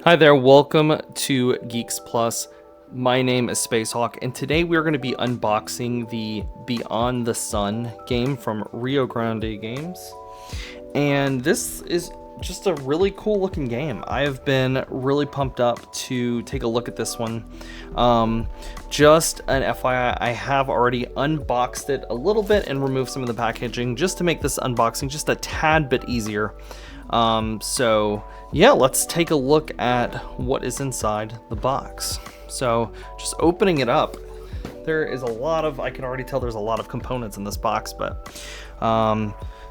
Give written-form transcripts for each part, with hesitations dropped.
Hi there, welcome to Geeks Plus. My name is Spacehawk, and today we're going to be unboxing the Beyond the Sun game from Rio Grande Games. And this is just a really cool looking game. I have been really pumped up to take a look at this one. Just an FYI, I have already unboxed it a little bit and removed some of the packaging just to make this unboxing just a tad bit easier. So yeah, let's take a look at what is inside the box. So just opening it up, there is a lot of, I can already tell there's a lot of components in this box, but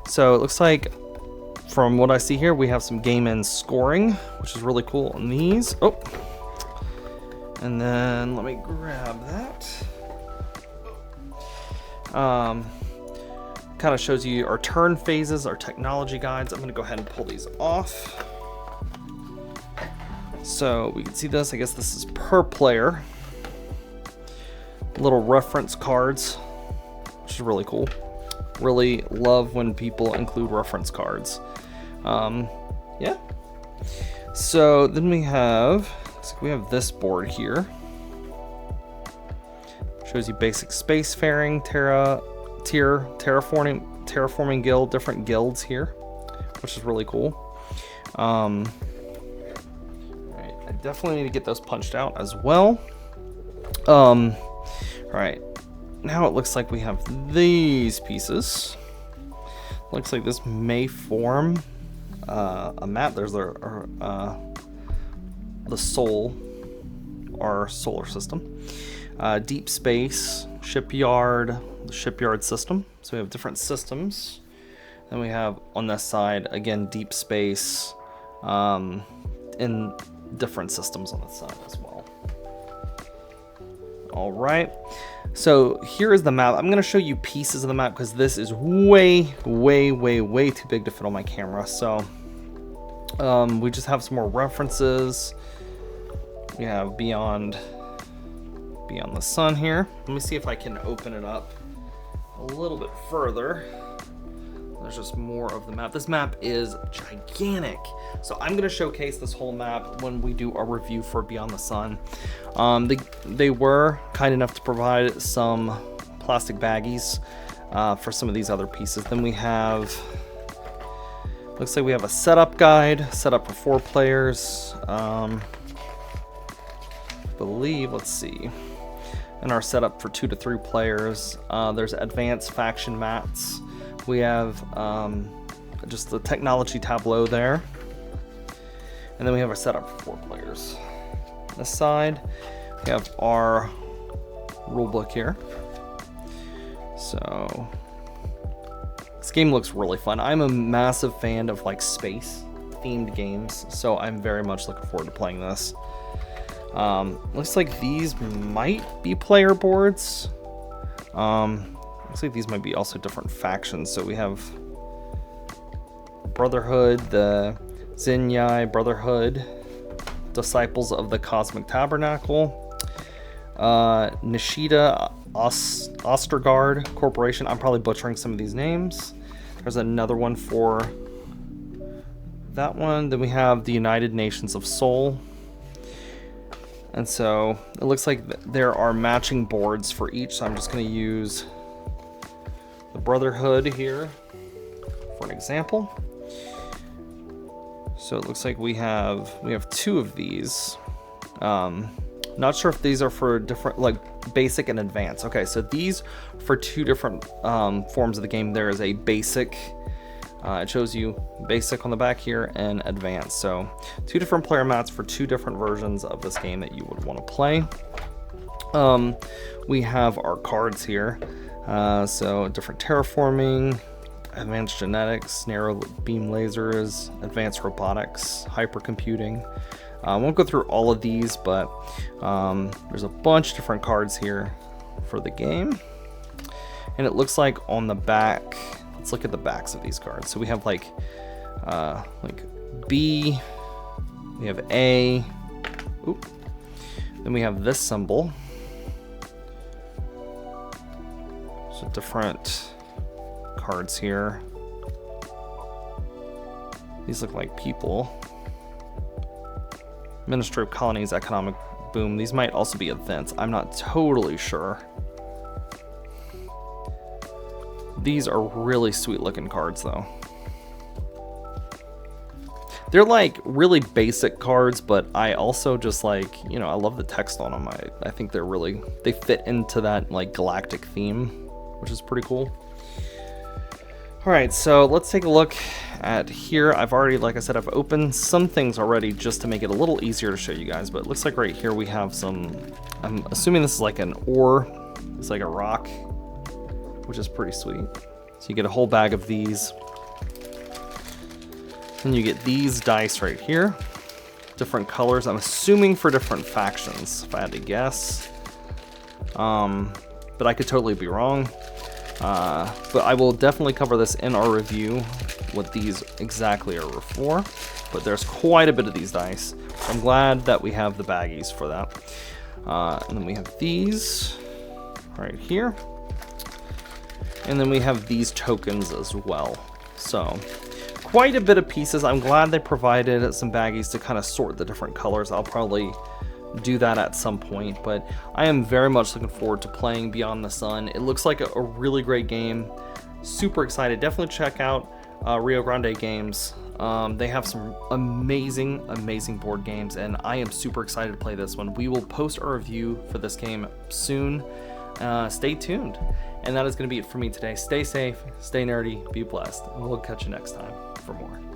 so it looks like from what I see here, we have some game end scoring, which is really cool on these. Oh, and then let me grab that. Kind of shows you our turn phases, our technology guides. I'm going to go ahead and pull these off. So we can see this. I guess this is per player. Little reference cards, which is really cool. Really love when people include reference cards. Yeah. So then we have, looks like we have this board here. Shows you basic spacefaring, terraforming guild, different guilds here, which is really cool. Right, I definitely need to get those punched out as well. All right, now it looks like we have these pieces. Looks like this may form a map. There's the soul, our solar system. Deep space, shipyard, the shipyard system. So we have different systems. Then we have on this side, again, deep space, in different systems on this side as well. All right, so here is the map. I'm gonna show you pieces of the map because this is way too big to fit on my camera. So we just have some more references. We have Beyond the Sun here. Let me see if I can open it up a little bit further. There's just more of the map. This map is gigantic. So I'm going to showcase this whole map when we do our review for Beyond the Sun. They were kind enough to provide some plastic baggies for some of these other pieces. Then we have, looks like we have a setup guide, set up for 4 players. I believe, let's see. In our setup for 2 to 3 players, there's advanced faction mats. We have just the technology tableau there. And then we have our setup for 4 players. On this side, we have our rulebook here. So this game looks really fun. I'm a massive fan of like space themed games, so I'm very much looking forward to playing this. Looks like these might be player boards. Looks like these might be also different factions. So we have Brotherhood, the Zenyai Brotherhood, Disciples of the Cosmic Tabernacle, Nishida Ostergaard Corporation. I'm probably butchering some of these names. There's another one for that one. Then we have the United Nations of Sol. And so it looks like there are matching boards for each. So I'm just going to use the Brotherhood here for an example. So it looks like we have 2 of these. Not sure if these are for different, like basic and advanced. Okay, so these for 2 different forms of the game. There is a basic. It shows you basic on the back here and advanced. So 2 different player mats for 2 different versions of this game that you would want to play. We have our cards here. So different terraforming, advanced genetics, narrow beam lasers, advanced robotics, hypercomputing. I won't go through all of these, but there's a bunch of different cards here for the game. And it looks like on the back, let's look at the backs of these cards. So we have like B, we have A, oop. Then we have this symbol. So different cards here. These look like people. Ministry of Colonies, Economic Boom. These might also be events. I'm not totally sure. These are really sweet looking cards though. They're like really basic cards, but I also just like, you know, I love the text on them. I think they fit into that like galactic theme, which is pretty cool. All right, so let's take a look at here. I've already, like I said, I've opened some things already just to make it a little easier to show you guys, but it looks like right here we have some, I'm assuming this is like an ore. It's like a rock, which is pretty sweet. So you get a whole bag of these. And you get these dice right here. Different colors, I'm assuming for different factions, if I had to guess. But I could totally be wrong. But I will definitely cover this in our review, what these exactly are for. But there's quite a bit of these dice. I'm glad that we have the baggies for that. And then we have these right here. And then we have these tokens as well. So quite a bit of pieces. I'm glad they provided some baggies to kind of sort the different colors. I'll probably do that at some point, but I am very much looking forward to playing Beyond the Sun. It looks like a really great game. Super excited. Definitely check out Rio Grande Games. They have some amazing board games, and I am super excited to play this one. We will post a review for this game soon. Stay tuned. And that is going to be it for me today. Stay safe, stay nerdy, be blessed, and we'll catch you next time for more.